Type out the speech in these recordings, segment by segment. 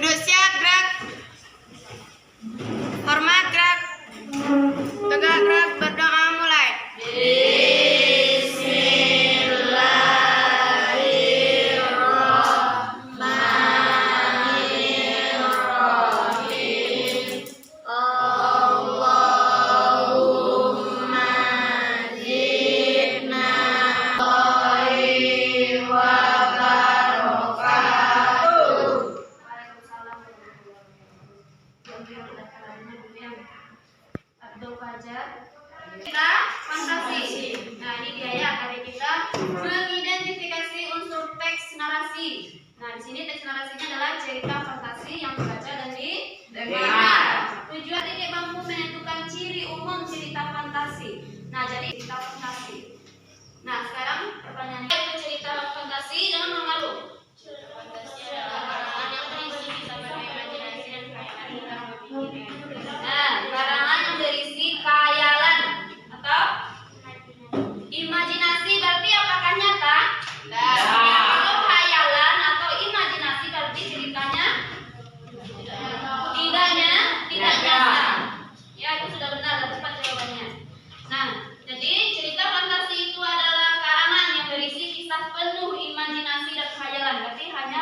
Duduk siap, gerak. Hormat, gerak. Tegak, gerak. Berdoa mulai. Kita fantasi. Nah, ini dia ya, adik kita mengidentifikasi unsur teks narasi. Nah, di sini teks narasinya adalah cerita fantasi yang dibaca dan didengar. Tujuan ini mampu menentukan ciri umum cerita fantasi. Nah, jadi cerita fantasi. Nah, sekarang pertanyaannya itu cerita fantasi jangan malu. Fantasi adalah karangan yang berisi kisah imajinasi dan khayalan. Nah, karangan yang berisi khayalan atau imajinasi berarti apakah nyata? Kalau khayalan atau imajinasi berarti ceritanya tidak nyata. Ya, itu sudah benar dan tepat jawabannya. Nah, jadi cerita fantasi itu adalah karangan yang berisi kisah penuh imajinasi dan khayalan. Berarti hanya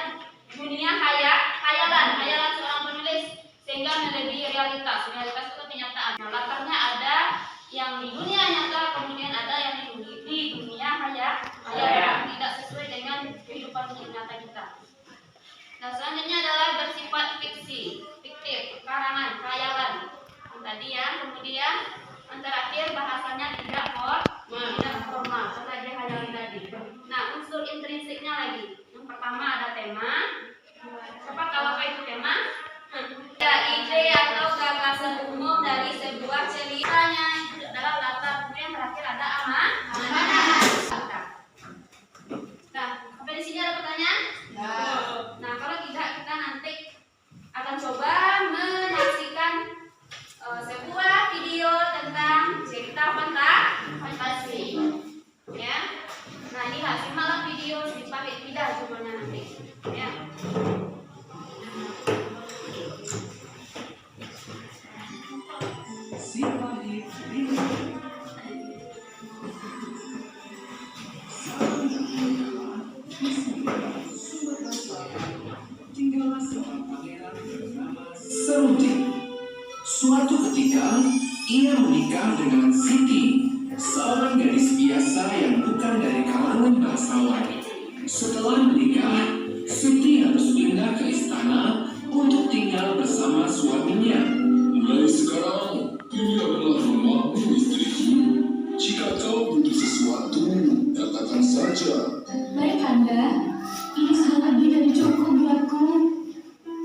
dunia khayalan seorang penulis sehingga melebihi realitas. Realitas itu kenyataan. Nah, latarnya ada yang di dunia nyata, kemudian ada yang di dunia khayalan, tidak sesuai dengan kehidupan nyata kita. Nah, selanjutnya adalah bersifat fiktif, karangan, khayalan. Tadi ya, kemudian yang terakhir bahasanya tidak formal, karena dia khayali tadi. Nah, unsur intrinsiknya lagi. Yang pertama ada tema. Siapa tahu apa itu tema? Ya, ide atau gagasan umum dari sebuah ceritanya itu adalah latar. Kemudian terakhir ada amanah. Nah, sampai di sini ada pertanyaan? Nah, kalau tidak kita nanti akan coba menyaksikan sebuah video tentang cerita fantasi. Ya. Nah, inilah simaklah video sedikit tidak judulnya nanti. Ya. Serunting. Suatu ketika, ia menikah dengan Siti, seorang gadis biasa yang bukan dari kalangan bangsawan. Setelah menikah, Siti harus pindah ke istana untuk tinggal bersama suaminya. Mulai sekarang, ini adalah rumahmu, istriku. Jika kau butuh sesuatu, katakan saja. Baik, Anda. Ini sudah lebih dari cukup buatku.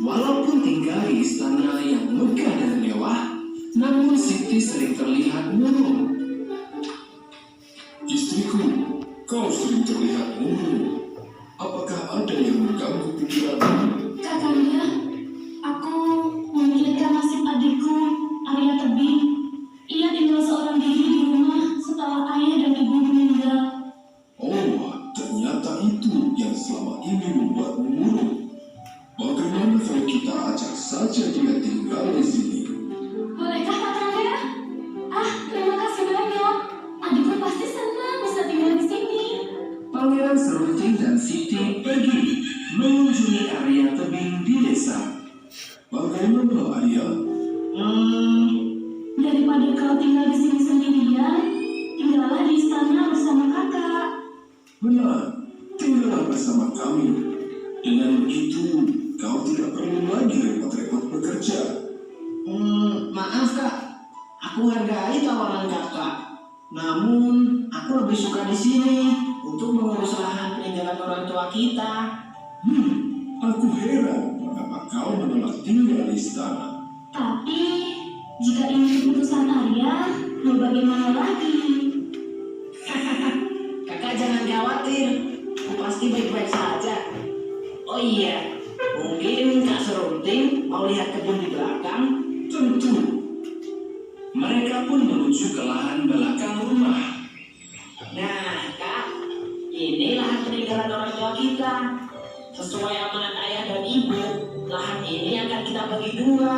Walaupun tinggal di istana yang megah dan mewah, namun Siti sering terlihat murung. Istriku, kau sering terlihat murung. Apakah ada yang mengganggu pikiranmu? Kakanda, aku memikirkan nasib adikku, Arya Tebing. Ia tinggal seorang diri di rumah setelah ayah dan ibu meninggal. Oh, ternyata itu yang selama ini membuatmu murung. Bagaimana kalau kita ajak saja dia tinggal di sini? Bolehkah, Kakanda? Terima kasih banyak. Adikku pasti senang bisa tinggal di sini. Pangeran Serunting dan Siti pergi mengunjungi Arya Tebing di desa. Bagaimana, Arya? Daripada kau tinggal di sini sendirian, tinggallah di istana bersama kakak. Benar, tinggallah bersama kami. Dengan begitu, kau tidak perlu lagi repot-repot bekerja. Maaf kak, aku hargai tawaran kakak. Namun, aku lebih suka di sini untuk mengurus lahan peninggalan orang tua kita. Aku heran mengapa kau menolak tinggal di istana. Tapi, jika ini keputusan Arya, mau bagaimana lagi? Kakak jangan khawatir, aku pasti baik-baik saja. Oh iya, mungkin Kak Serunting mau lihat kebun di belakang? Tentu. Mereka pun menuju ke lahan belakang rumah. Nah, Kak, ini lahan peninggalan orang tua kita. Sesuai amanat ayah dan ibu, lahan ini ini akan kita bagi dua.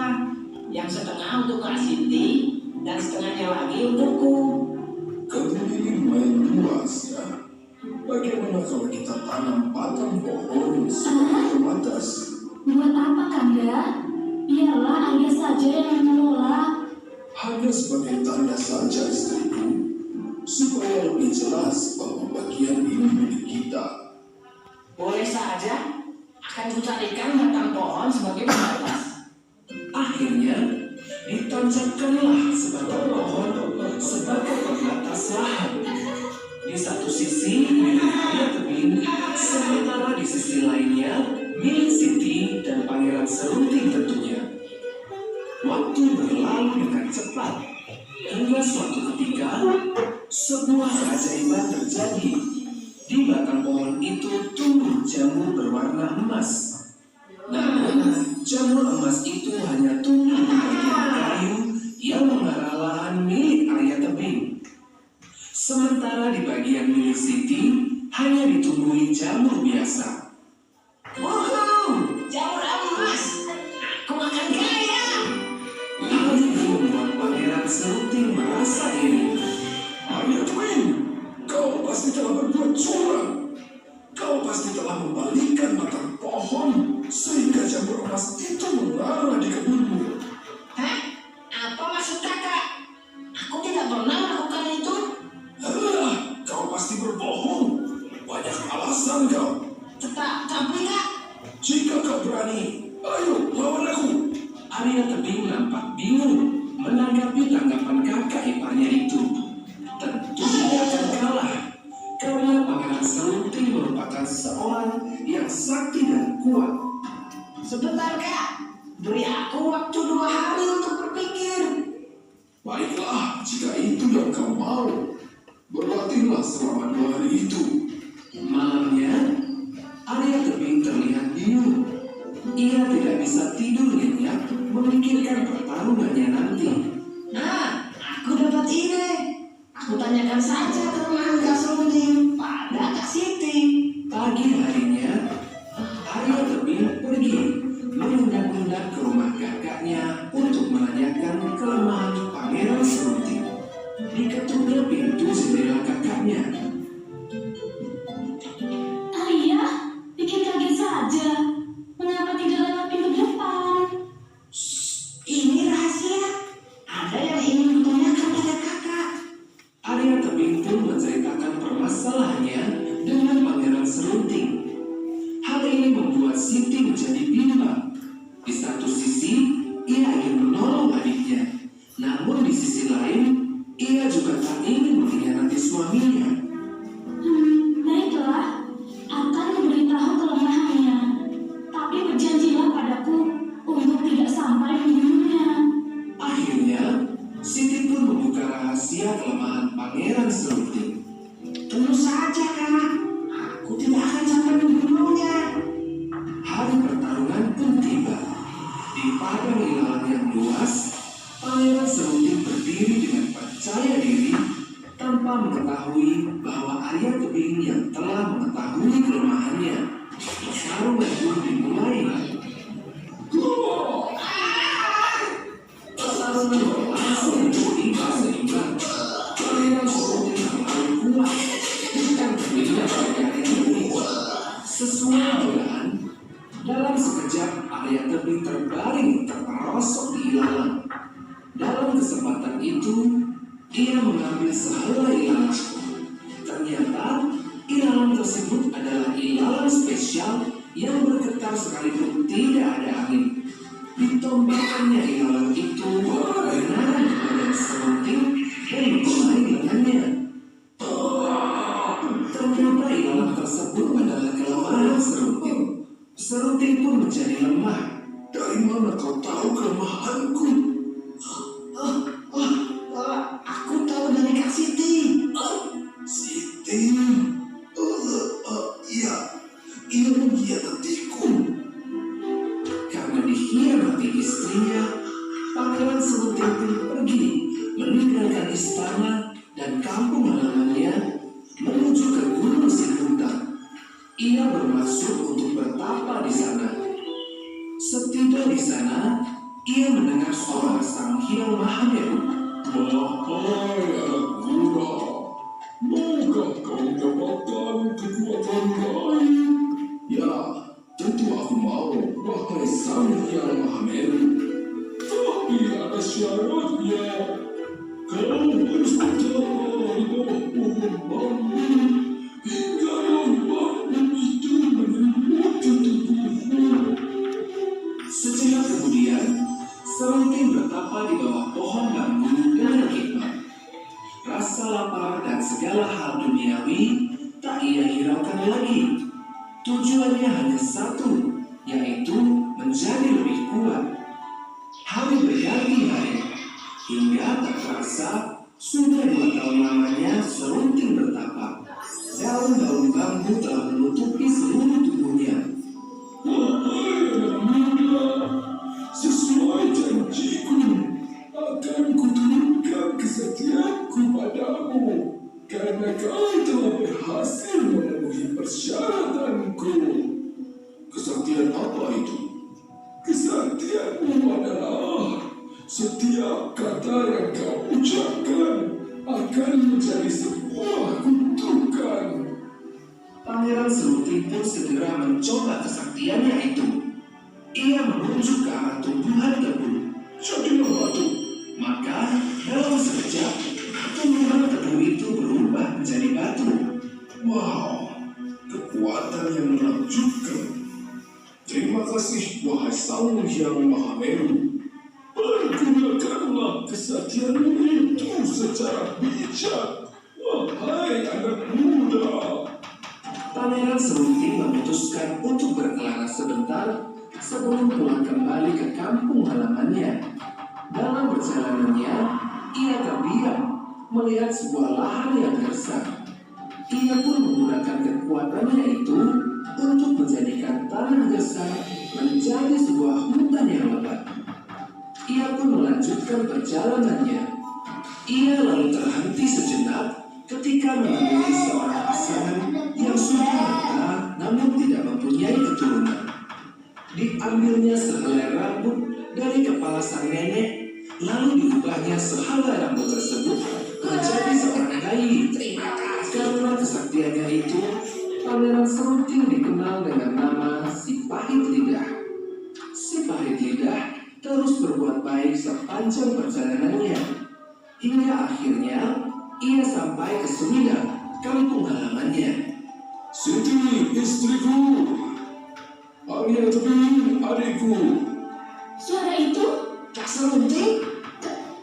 Yang setengah untuk Kak Siti dan setengahnya lagi untukku. Kamu ini main luas ya. Bagaimana kalau kita tanam batang pohon sebagai pembatas? Buat apa, Kanda? Biarlah ayah saja yang mengelola. Hanya sebagai tanda saja istriku, supaya lebih jelas bahwa bagian ini milik kita. Boleh saja, akan kucarikan batang pohon sebagai pembatas. Akhirnya, ditancapkanlah sebatang pohon sebagai pembatas lahan. Di satu sisi milik Arya Tebing, sementara di sisi lainnya milik Siti dan Pangeran Serunting tentunya. Waktu berlalu dengan cepat, hingga suatu ketika sebuah keajaiban terjadi. Di batang pohon itu tumbuh jamur berwarna emas. Namun, jamur emas itu hanya tumbuh di bagian kayu yang mengarah lahan milik Arya Tebing. Sementara di bagian milik Siti hanya ditumbuhi jamur biasa. Wow, jamur emas. Aku akan kaya. Hal ini membuat Pangeran Serunting merasa iri. Arya Tebing, kau pasti telah berbuat curang. Kau pasti telah membalikkan batang pohon sehingga jamur emas itu mengarah di kebunmu. Hah? Apa maksud kakak? Aku tidak pernah melakukan itu. Alah, kau pasti berbohong. Banyak alasan kau. Tapi kak, Jika kau berani, ayo lawan aku. Arya Tebing nampak bingung menanggapi tanggapan kakak iparnya itu. Tentu dia akan kalah, karena Pangeran Serunting merupakan seorang yang sakti dan kuat. sebentar kak. Beri aku waktu 2 hari untuk berpikir. Baiklah, jika itu yang kau mau, berlatihlah selama 2 hari itu. Malamnya, Arya Tebing terlihat bingung. Ia tidak bisa tidur nyenyak memikirkan pertarungannya nanti. Nah, aku dapat ide. Aku tanyakan saja kelemahan Kak Serunting pada Kak Siti. Pagi harinya, Arya Tebing pergi mengundak-undak ke rumah kakaknya untuk menanyakan kelemahan Pangeran Serunting. Diketupnya pintu jendela kakaknya. Ayah, bikin kaget saja. Mengapa tidak lewat pintu depan? Ini rahasia. Ada yang ingin kutanyakan pada kakak. Arya Tebing pun menceritakan permasalahannya dengan Pangeran Serunting. Hal ini membuat Siti menjadi bimbang. Di satu sisi, ia ingin menolong adiknya. Namun di sisi lain, ia juga tak ingin mengkhianati suaminya. Baiklah. Akan memberitahu kelemahannya. Tapi berjanjilah padaku untuk tidak sampai membunuhnya. Akhirnya, Siti pun membuka rahasia kelemahan Pangeran Serunting. Tentu saja kak. Aku tidak akan sampai membunuhnya. Hari pertarungan pun tiba. Di padang ilalang yang luas, Pangeran Serunting berdiri dengan percaya diri tanpa mengetahui bahwa Arya Tebing yang telah mengetahui kelemahannya. Pertarungan pun dimulai. Pertarungan berlangsung hingga seimbang. Pangeran Serunting terlalu kuat, bukan berbeda dengan Arya Tebing. Sesuai dugaan, dalam sekejap Arya Tebing terbaring terperosok di ilalang. Dalam kesempatan itu, ia mengambil sehelai ilalang. Ternyata ilalang tersebut adalah ilalang spesial yang bergetar sekalipun tidak ada angin. Ditombakkannya ilalang itu dengan badan Serunting dan memulai lengannya. Ternyata ilalang tersebut adalah kelemahan Serunting. Serunting pun menjadi lemah. Dari mana kau tahu kelemahanku? Aku tahu dari Kak Siti. Siti, ia mengkhianatiku. Karena dikhianati istrinya, Pangeran Serunting pun pergi meninggalkan istana dan kampung halamannya menuju ke Gunung Singuntang. Ia bermaksud untuk bertapa di sana. Setiba di di sana, ia mendengar suara Sang Hyang Mahameru. Wahai anak muda, maukah kau mendapatkan kekuatan gaib? Ya, tentu aku mau, wahai Sang Hyang Mahameru. Tapi ada syaratnya. Kau harus berjalan di bawah pohon bambu hingga daun bambu itu menyelimuti tubuhmu. Sejenak kemudian, Serunting bertapa di bawah pohon bambu dengan hikmat. Rasa lapar dan segala hal duniawi tak ia hiraukan lagi. Tujuannya hanya satu, yaitu menjadi lebih kuat. Hari berganti hari, hingga tak terasa sudah 2 tahun lamanya Serunting bertapa. Daun-daun bambu telah menutupi seluruh tubuhnya. Wahai anak muda, sesuai janjiku, akan kuturunkan kesetiaanku padamu karena kau telah berhasil memenuhi persyaratanku. Kesaktian apa itu? Kesaktianmu adalah setiap kata yang kau ucapkan akan menjadi sebuah kutukan. Pangeran Serunting pun segera mencoba kesaktiannya itu. Ia menunjuk ke arah tumbuhan tebu. Jadilah batu. Maka dalam sekejap, tumbuhan tebu itu berubah menjadi batu. Wow, kekuatan yang menakjubkan. Terima kasih, wahai Sang Hyang Mahameru. Pergunakanlah kesaktianmu itu secara bijak, wahai anak muda. Pangeran Serunting memutuskan untuk berkelana sebentar sebelum pulang kembali ke kampung halamannya. Dalam perjalanannya, ia terdiam melihat sebuah lahan yang gersang. Ia pun menggunakan kekuatannya itu untuk menjadikan tanah gersang menjadi sebuah hutan yang lebat. Ia pun melanjutkan perjalanannya. Ia lalu terhenti sejenak ketika menemui seorang pasangan yang sudah menikah namun tidak mempunyai keturunan. Diambilnya sehelai rambut dari kepala sang nenek, lalu diubahnya sehelai rambut tersebut menjadi seorang bayi. Karena kesaktiannya itu, Pangeran Serunting dikenal dengan nama Si Pahit Lidah. Si Pahit Lidah terus berbuat baik sepanjang perjalanannya, hingga akhirnya ia sampai ke Sumedang, kampung halamannya. Siti, istriku. Arya Tebi, adikku. Suara itu? Kak Serunting?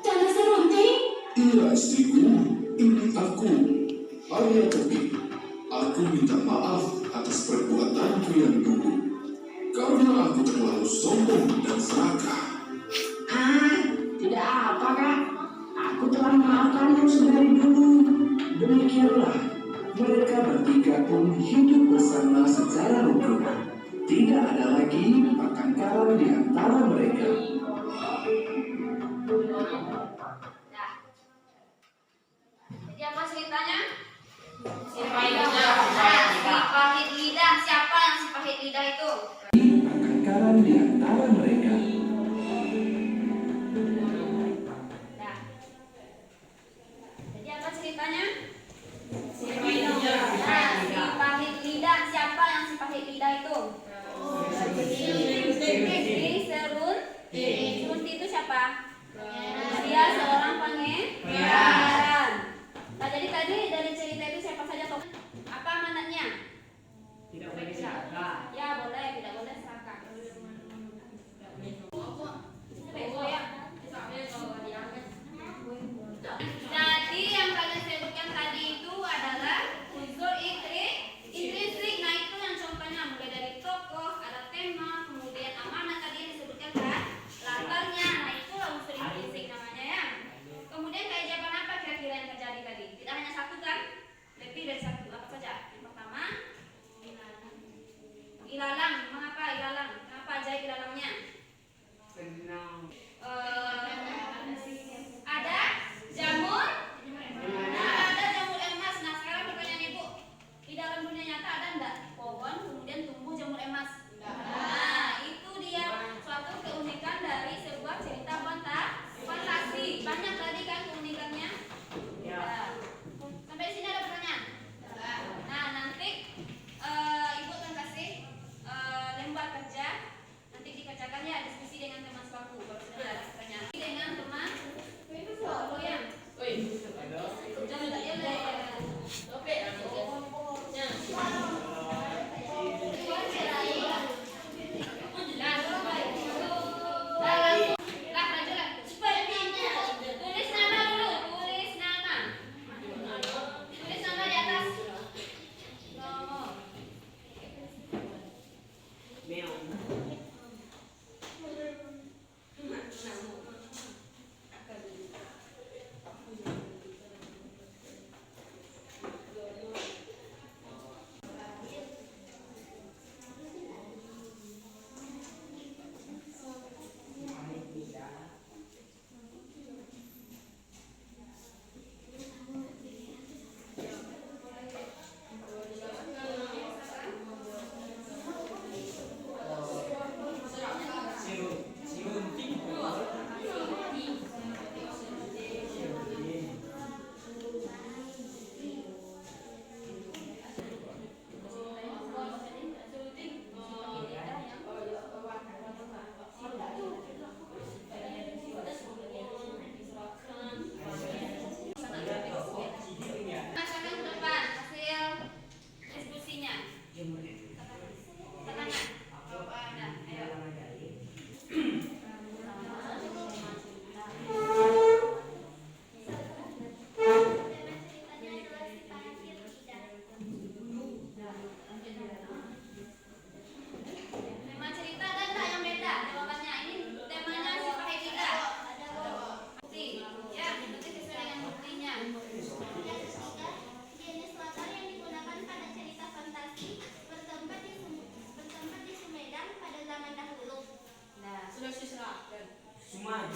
Kakak Serunting? Iya, istriku. Ini aku, Arya Tebi. Aku minta maaf atas perbuatanku yang dulu. Karena aku terlalu sombong dan serakah. Tidak apa, Kak. Aku telah memaafkanmu sedari dulu. Demikianlah, mereka bertiga pun hidup bersama secara rukun. Tidak ada lagi pertengkaran di antara mereka. Nah, jadi apa ceritanya? Si pahit lidah. Siapa yang si pahit lidah itu? Pertengkaran di antara mereka. Nah, jadi apa ceritanya? Si pahit lidah. Siapa yang si pahit lidah itu? Si Serunting itu siapa? Dia seorang pangeran. Nah, jadi tadi dari cerita itu siapa saja tokoh? Apa amanatnya? Tidak boleh serakah. Ya boleh, tidak boleh serakah. Cuma